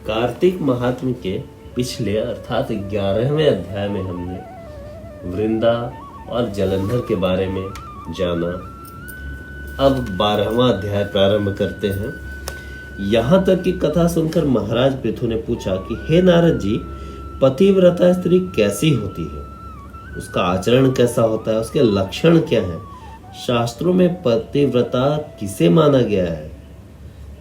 कार्तिक महात्म्य के पिछले अर्थात 11वें अध्याय में हमने वृंदा और जलंधर के बारे में जाना। अब 12वां अध्याय प्रारंभ करते हैं। यहाँ तक की कथा सुनकर महाराज पृथु ने पूछा कि हे नारद जी, पतिव्रता स्त्री कैसी होती है, उसका आचरण कैसा होता है, उसके लक्षण क्या है, शास्त्रों में पतिव्रता किसे माना गया है।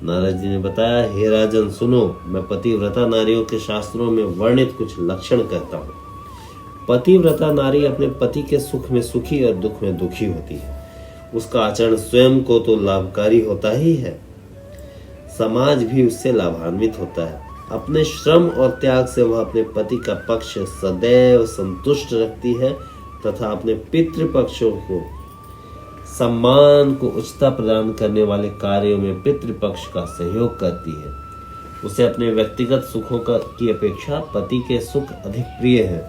नारद जी ने बताया, हे राजन सुनो, मैं पतिव्रता नारियों के शास्त्रों में वर्णित कुछ लक्षण कहता हूँ। पतिव्रता नारी अपने पति के सुख में सुखी और दुख में दुखी होती है। उसका आचरण स्वयं को तो लाभकारी होता ही है, समाज भी उससे लाभान्वित होता है। अपने श्रम और त्याग से वह अपने पति का पक्ष सदैव संतुष्ट रखती है तथा अपने पितृपक्षों को सम्मान को उच्चता प्रदान करने वाले कार्यों में पितृपक्ष का सहयोग करती है। उसे अपने व्यक्तिगत सुखों की अपेक्षा पति के सुख अधिक प्रिय है।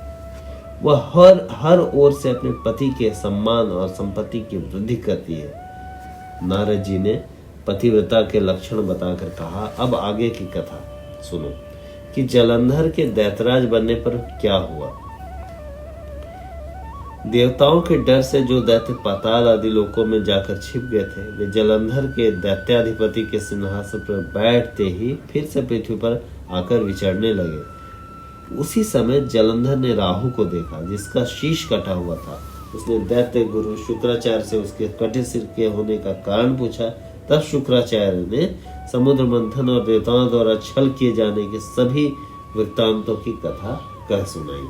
वह हर ओर से अपने पति के सम्मान और संपत्ति की वृद्धि करती है। नारद जी ने पतिव्रता के लक्षण बताकर कहा, अब आगे की कथा सुनो कि जलंधर के दैत्यराज बनने पर क्या हुआ। देवताओं के डर से जो दैत्य पाताल आदि लोकों में जाकर छिप गए थे, वे जलंधर के दैत्याधिपति के सिंहासन पर बैठते ही फिर से पृथ्वी पर आकर विचरने लगे। उसी समय जलंधर ने राहु को देखा, जिसका शीश कटा हुआ था। उसने दैत्य गुरु शुक्राचार्य से उसके कटे सिर के होने का कारण पूछा। तब शुक्राचार्य ने समुद्र मंथन और देवताओं द्वारा छल किए जाने के सभी वृत्तांतों की कथा कह सुनाई।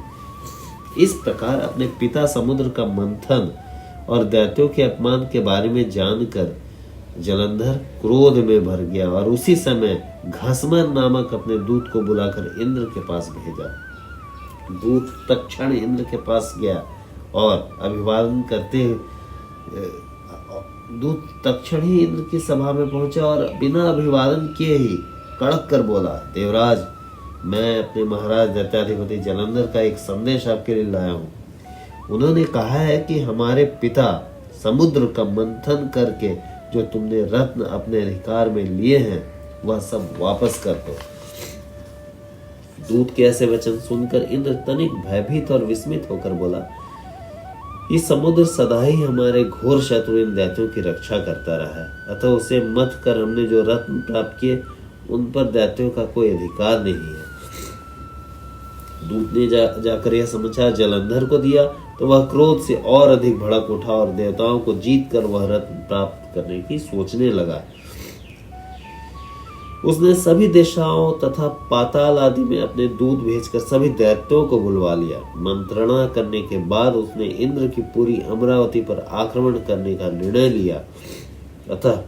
इस प्रकार अपने पिता समुद्र का मंथन और दैत्यों के अपमान के बारे में जानकर जलंधर क्रोध में भर गया और उसी समय घसमन नामक अपने दूत को बुलाकर इंद्र के पास भेजा। दूत तत्क्षण इंद्र के पास गया और अभिवादन करते दूत तत्क्षण ही इंद्र की सभा में पहुंचा और बिना अभिवादन किए ही कड़क कर बोला, देवराज, मैं अपने महाराज दैत्याधिपति जलंधर का एक संदेश आपके लिए लाया हूँ। उन्होंने कहा है कि हमारे पिता समुद्र का मंथन करके जो तुमने रत्न अपने अधिकार में लिए हैं वह सब वापस कर दो। दूत के ऐसे वचन सुनकर इंद्र तनिक भयभीत और विस्मित होकर बोला, इस समुद्र सदा ही हमारे घोर शत्रु इन दैत्यों की रक्षा करता रहा है, अतः उसे मत कर हमने जो रत्न प्राप्त किए उन पर दैत्यों का कोई अधिकार नहीं है। दूत ने जाकर यह समाचार जलंधर को दिया तो वह क्रोध से और अधिक भड़क उठा और देवताओं को जीत कर वह रत्न प्राप्त करने की सोचने लगा। उसने सभी दिशाओं तथा पाताल आदि में अपने दूत भेजकर सभी दैत्यों को बुलवा लिया। मंत्रणा करने के बाद उसने इंद्र की पूरी अमरावती पर आक्रमण करने का निर्णय लिया। अतः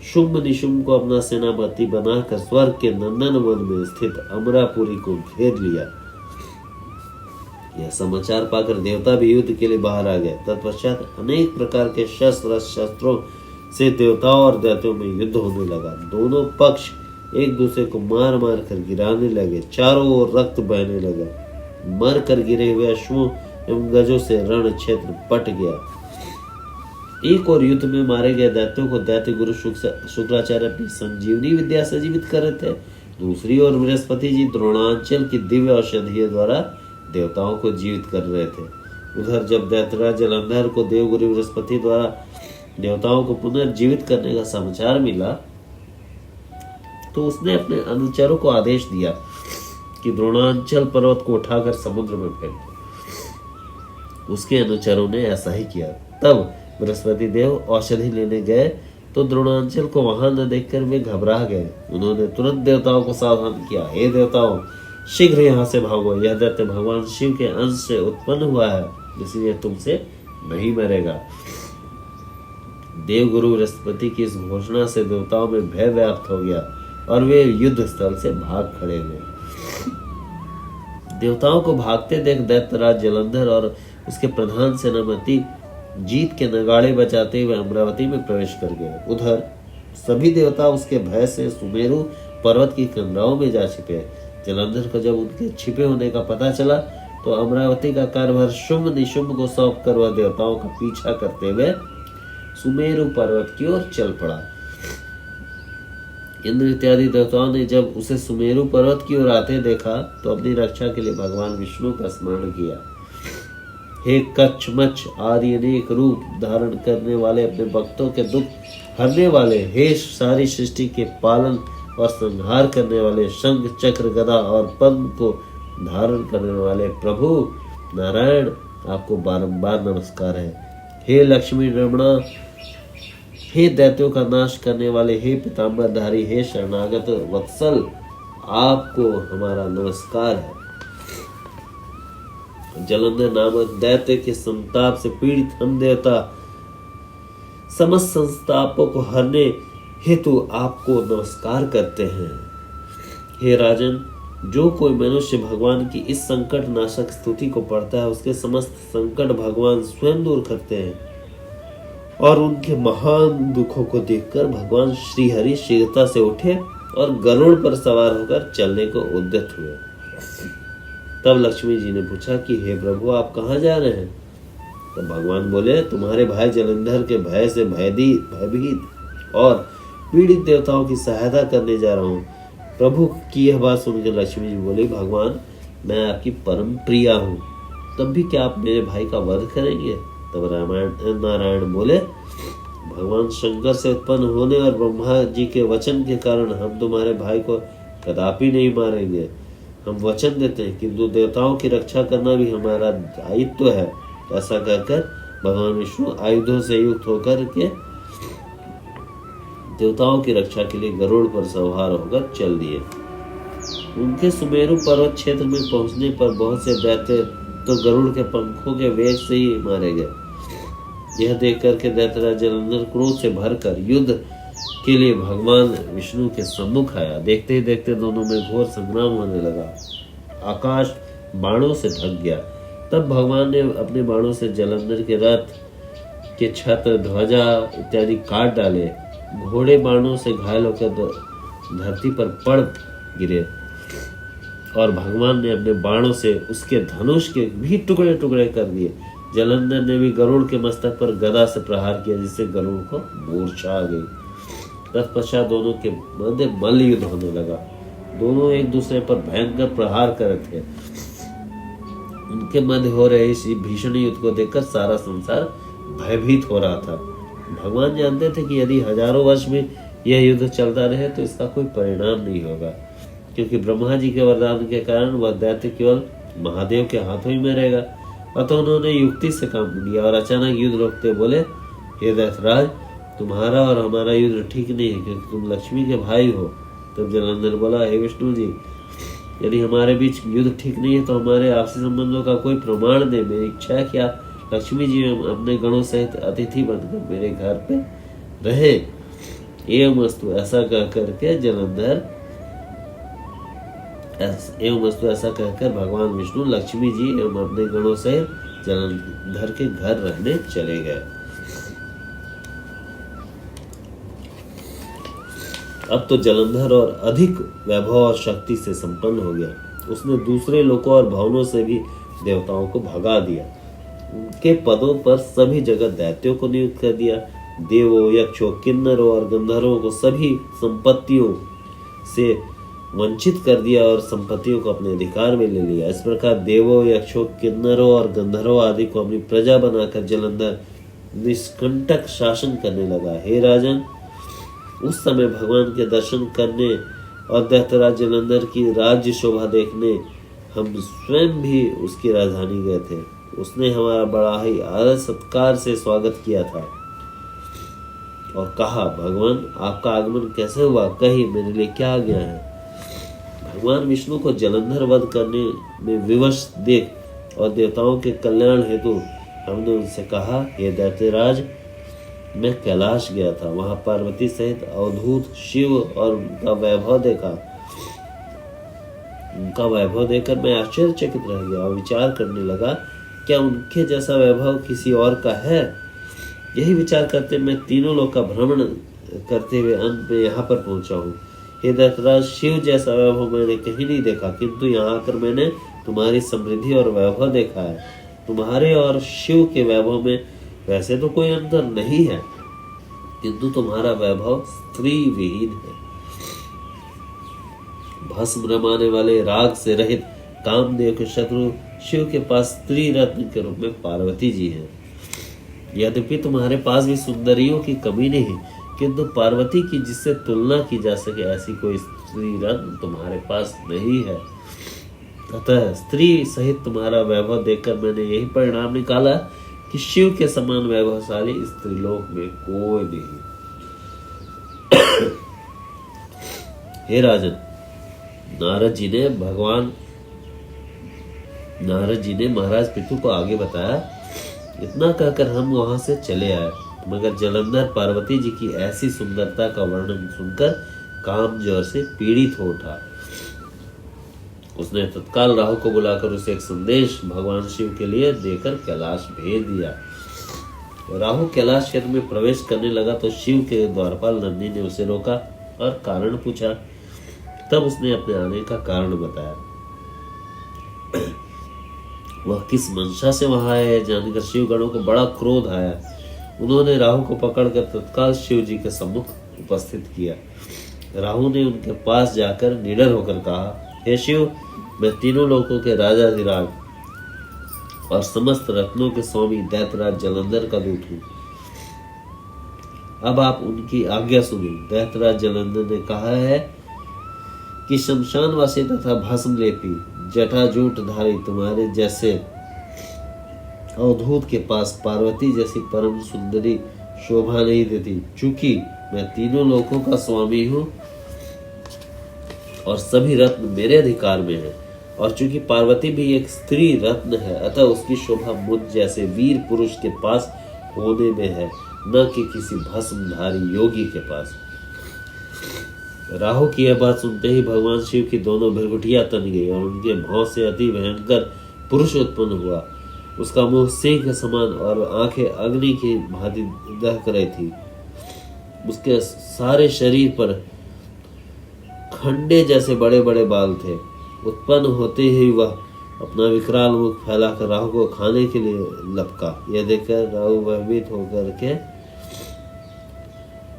शुंभ निशुंभ को अपना सेनापति बनाकर स्वर्ग के नंदन वन में स्थित अमरापुरी को घेर लिया। यह समाचार पाकर देवता भी युद्ध के लिए बाहर आ गए। तत्पश्चात अनेक प्रकार के शस्त्रों से देवताओं और दैत्यों में युद्ध होने लगा। दोनों पक्ष एक दूसरे को मार मार कर गिराने लगे। चारों ओर रक्त बहने लगा। मर कर गिरे हुए अश्वों एवं गजों से रण क्षेत्र पट गया। एक और युद्ध में मारे गए दैत्यों को दैत्य गुरु शुक्राचार्य अपनी संजीवनी विद्या से जीवित कर रहे थे। दूसरी ओर बृहस्पति जी द्रोणांचल की दिव्य औषधि द्वारा देवताओं को जीवित कर रहे थे। उधर जब दैत्यराज जलंधर को देवगुरु बृहस्पति द्वारा देवताओं को पुनर्जीवित करने का समाचार मिला तो उसने अपने अनुचरों को आदेश दिया कि द्रोणांचल पर्वत को उठाकर समुद्र में फेंक दो। उसके अनुचरों ने ऐसा ही किया। तब बृहस्पति देव औषधि लेने गए तो द्रोणांचल को वहां न देखकर वे घबरा गए। उन्होंने तुरंत देवताओं को सावधान किया, हे देवताओं, शीघ्र यहाँ से भागो। यह दैत्य भगवान शिव के अंश से उत्पन्न हुआ है, इसलिए तुमसे नहीं मरेगा। देवगुरु बृहस्पति की इस घोषणा से देवताओं में भय व्याप्त हो गया और वे युद्ध स्थल से भाग खड़े हुए। देवताओं को भागते देख दैत्यराज जलंधर और उसके प्रधान सेनापति जीत के नगाड़े बजाते हुए अमरावती में प्रवेश कर गए। उधर सभी देवता उसके भय से सुमेरु पर्वत की कंदराओं में जा छिपे। जलंधर को जब उनके छिपे होने का पता चला तो अमरावती का कार्यभार शुंभ निशुंभ को सौंप कर वह देवताओं का पीछा करते हुए सुमेरु पर्वत की ओर चल पड़ा। इंद्र इत्यादि देवताओं ने जब उसे सुमेरु पर्वत की ओर आते देखा तो अपनी रक्षा के लिए भगवान विष्णु का स्मरण किया। हे कच्छ मच्छ आदि अनेक रूप धारण करने वाले, अपने भक्तों के दुख हरने वाले, हे सारी सृष्टि के पालन और संहार करने वाले, शंख चक्र गदा और पद्म को धारण करने वाले प्रभु नारायण, आपको बारंबार नमस्कार है। हे लक्ष्मी रमणा, हे दैत्यों का नाश करने वाले, हे पीताम्बरधारी, हे शरणागत वत्सल, आपको हमारा नमस्कार है। जलंधर नामक दैत्य के संताप से पीड़ित हम देवता समस्त संतापों को हरने हेतु आपको नमस्कार करते हैं। हे राजन, जो कोई मनुष्य भगवान की इस संकट नाशक स्तुति को पढ़ता है, उसके समस्त संकट भगवान स्वयं दूर करते हैं और उनके महान दुखों को देखकर भगवान श्री हरि शीघ्रता से उठे और गरुड़ पर सवार होकर चलने को उद्यत हुए। तब लक्ष्मी जी ने पूछा कि हे प्रभु, आप कहाँ जा रहे हैं? तब भगवान बोले, तुम्हारे भाई जलंधर के भय से भयभीत और पीड़ित देवताओं की सहायता करने जा रहा हूँ। प्रभु की यह बात सुनकर लक्ष्मी जी बोली, भगवान, मैं आपकी परम प्रिया हूँ, तब भी क्या आप मेरे भाई का वध करेंगे? तब नारायण बोले, भगवान शंकर से उत्पन्न होने और ब्रह्मा जी के वचन के कारण हम तुम्हारे भाई को कदापि नहीं मारेंगे। हम वचन देते हैं, किंतु देवताओं की रक्षा करना भी हमारा दायित्व है। ऐसा कहकर भगवान विष्णु आयुधों से युक्त होकर के देवताओं की रक्षा के लिए गरुड़ पर सवार होकर चल दिए। उनके सुमेरु पर्वत क्षेत्र में पहुंचने पर बहुत से दैत्य तो गरुड़ के पंखों के वेग से ही मारे गए। यह देख करके दैत्यराज जलंधर क्रोध से भरकर युद्ध के लिए भगवान विष्णु के सम्मुख आया। देखते ही देखते दोनों में घोर संग्राम होने लगा। आकाश बाणों से ढक गया। तब भगवान ने अपने बाणों से जलंधर के रथ के छत्र ध्वजा इत्यादि काट डाले। घोड़े बाणों से घायल होकर धरती पर पड़ गिरे और भगवान ने अपने बाणों से उसके धनुष के भी टुकड़े टुकड़े कर दिए। जलंधर ने भी गरुड़ के मस्तक पर गदा से प्रहार किया, जिससे गरुड़ को मूर्छा आ गई। तत्पश्चात दोनों के मध्य मल्ल युद्ध होने लगा। दोनों एक दूसरे पर भयंकर प्रहार कर रहे थे। उनके मध्य हो रहे इस भीषण युद्ध को देखकर सारा संसार भयभीत हो रहा था। भगवान जानते थे कि यदि हजारों वर्ष में यह युद्ध चलता रहे तो इसका कोई परिणाम नहीं होगा, क्योंकि ब्रह्मा जी के वरदान के कारण वह दैत्य केवल महादेव के हाथों ही में रहेगा। अतः उन्होंने युक्ति से काम लिया और अचानक युद्ध रोकते बोले, हे दैत्यराज, तुम्हारा और हमारा युद्ध ठीक नहीं है, क्योंकि तुम लक्ष्मी के भाई हो। तब जलंधर बोला, हे विष्णु जी, यदि हमारे बीच युद्ध ठीक नहीं है तो हमारे आपसी संबंधों का कोई प्रमाण दे। मेरी इच्छा है कि आप लक्ष्मी जी अपने गणों सहित अतिथि बनकर मेरे घर पे रहे। एवं वस्तु ऐसा कहकर भगवान विष्णु लक्ष्मी जी एवं अपने गणों सहित जलंधर के घर रहने चले गए। अब तो जलंधर और अधिक वैभव और शक्ति से संपन्न हो गया। उसने दूसरे लोकों और भवनों से भी देवताओं को भगा दिया। उनके पदों पर सभी जगह दैत्यों को नियुक्त कर दिया। देवों, यक्षों, किन्नरों और गंधर्वों को सभी संपत्तियों से वंचित कर दिया और संपत्तियों को अपने अधिकार में ले लिया। इस प्रकार देवों, यक्षों, किन्नरों और गंधर्वों आदि को अपनी प्रजा बनाकर जलंधर निष्कंटक शासन करने लगा। हे राजन, उस समय भगवान के दर्शन करने और दैत्यराज जलंधर की राज्य शोभा देखने हम स्वयं भी उसकी राजधानी गए थे। उसने हमारा बड़ा ही आदर सत्कार से स्वागत किया था और कहा, भगवान, आपका आगमन कैसे हुआ? कही मेरे लिए क्या आज्ञा है? भगवान विष्णु को जलंधर वध करने में विवश देख और देवताओं के कल्याण हेतु हमने उनसे कहा, हे दैत्यराज, मैं कैलाश गया था। वहां पार्वती सहित अवधूत शिव और उनका वैभव देखा। उनका वैभव देखकर मैं आश्चर्यचकित रह गया और विचार करने लगा, क्या उनके जैसा वैभव किसी और का है? यही विचार करते मैं तीनों लोक का भ्रमण करते हुए अंत में यहाँ पर पहुंचा हूँ। हे दैत्यराज, शिव जैसा वैभव मैंने कहीं नहीं देखा, किंतु यहाँ आकर मैंने तुम्हारी समृद्धि और वैभव देखा है। तुम्हारे और शिव के वैभव में वैसे तो कोई अंतर नहीं है, किंतु तुम्हारा वैभव स्त्री विहीन है। भस्म रमाने वाले राग से रहित कामदेव के शत्रु शिव के पास स्त्री रत्न के रूप में पार्वती जी हैं। यद्यपि तुम्हारे पास भी सुंदरियों की कमी नहीं, किंतु पार्वती की जिससे तुलना की जा सके ऐसी कोई स्त्री रत्न तुम्हारे पास नहीं है। अतः स्त्री सहित तुम्हारा वैभव देखकर मैंने यही परिणाम निकाला कि शिव के समान वैभवशाली स्त्रीलोक में कोई नहीं। हे राजन, नारद जी ने महाराज पितु को आगे बताया। इतना कहकर हम वहां से चले आए, मगर जलंधर पार्वती जी की ऐसी सुंदरता का वर्णन सुनकर काम जोर से पीड़ित हो उठा। उसने तत्काल राहु को बुलाकर उसे एक संदेश भगवान शिव के लिए देकर कैलाश भेज दिया। राहु कैलाश क्षेत्र में प्रवेश करने लगा तो शिव के द्वारपाल नंदी ने उसे रोका और कारण पूछा। तब उसने अपने आने का कारण बताया। वह किस मंशा से वहां आए जानकर शिव गणों को बड़ा क्रोध आया। उन्होंने राहु को पकड़कर तत्काल शिव जी के सम्मुख उपस्थित किया। राहु ने उनके पास जाकर निडर होकर कहा, हे शिव, मैं तीनों लोकों के राजाधिराज और समस्त रत्नों के स्वामी दैत्यराज जलंधर का दूत हूँ। अब आप उनकी आज्ञा सुनिए। दैत्यराज जलंधर ने कहा है कि शमशानवासी तथा भस्मलेपी जटाजूटधारी तुम्हारे जैसे अवधूत के पास पार्वती जैसी परम सुंदरी शोभा नहीं देती। चूंकि मैं तीनों लोकों का स्वामी हूँ और सभी रत्न मेरे अधिकार में है, और चूंकि पार्वती भी एक स्त्री रत्न है, अतः उसकी शोभा मुझ जैसे वीर पुरुष के पास होने में है, न कि किसी भस्मधारी योगी के पास। राहु की यह बात सुनते ही भगवान शिव की दोनों भृगुटियां तन गई और उनके भाव से अति भयंकर पुरुष उत्पन्न हुआ। उसका मुंह सिंह के समान और आंखें अग्नि की भांति दहक रही थी। उसके सारे शरीर पर खंडे जैसे बड़े बड़े बाल थे। उत्पन्न होते ही वह अपना विकराल मुख फैलाकर राहु को खाने के लिए लपका। यह देखकर राहु भयभीत होकर के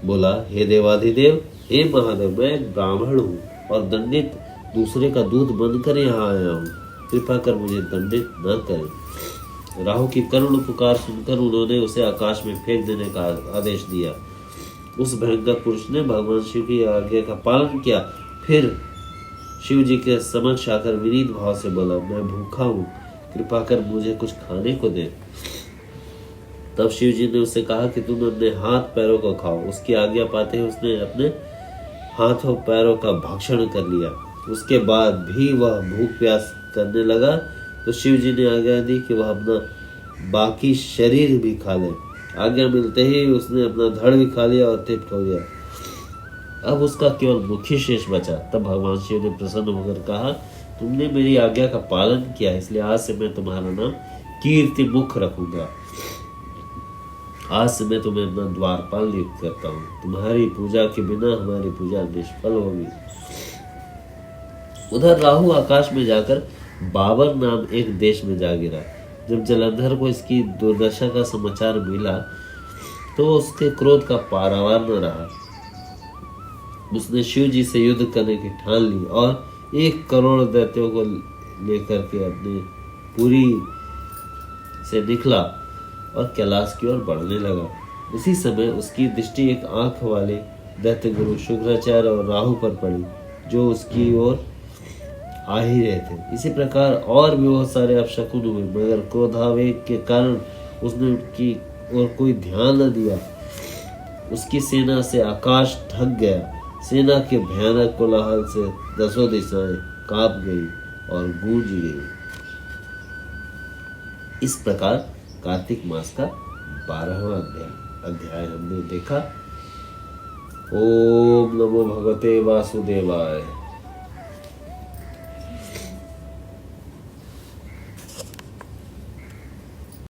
बोला, हे देवाधिदेव, हे महादेव, मैं एक ब्राह्मण हूँ और दंडित दूसरे का दूध बनकर यहाँ आया हूँ। कृपा कर मुझे दंडित न करें। राहु की करुण पुकार सुनकर उन्होंने उसे आकाश में फेंक देने का आदेश दिया। उस भयंकर पुरुष ने भगवान शिव की आज्ञा का पालन किया। फिर शिव जी के समक्ष आकर विनीत भाव से बोला, मैं भूखा हूँ, कृपा कर मुझे कुछ खाने को दे। तब शिव जी ने उससे कहा कि तुम अपने हाथ पैरों को खाओ। उसकी आज्ञा पाते ही उसने अपने हाथों पैरों का भक्षण कर लिया। उसके बाद भी वह भूख प्यास करने लगा तो शिव जी ने आज्ञा दी कि वह अपना बाकी शरीर भी खा ले। आज्ञा मिलते ही उसने अपना धड़ भी खा लिया और तृप्त हो गया। अब उसका केवल मुख ही शेष बचा। तब भगवान शिव ने प्रसन्न होकर कहा, तुमने मेरी आज्ञा का पालन किया, इसलिए आज से मैं तुम्हारा नाम कीर्ति मुख रखूंगा। आज से मैं तुम्हें अपना द्वारपाल नियुक्त करता हूँ। तुम्हारी पूजा के बिना हमारी पूजा निष्फल होगी। उधर राहु आकाश में जाकर बाबर नाम एक देश में जा गिरा। जब जलंधर को इसकी दुर्दशा का समाचार मिला तो उसके क्रोध का पारावार न रहा। उसने शिव जी से युद्ध करने की ठान ली और 1 करोड़ दैत्यों को लेकर के अपने पुरी से निकला और कैलाश की ओर बढ़ने लगा। उसी समय उसकी दृष्टि एक आंख वाले दैत्य गुरु शुक्राचार्य और राहु पर पड़ी, जो उसकी ओर आ ही रहे थे। इसी प्रकार और भी बहुत सारे अपशकुन हुए, मगर क्रोधावेग के कारण उसने उनकी ओर कोई ध्यान न दिया। उसकी सेना से आकाश ढक गया। सेना के भयानक कोलाहल से 10 दिशाएं कांप गई और गूंज गई। इस प्रकार कार्तिक मास का 12वां अध्याय हमने देखा। ओम नमो भगवते वासुदेवाय।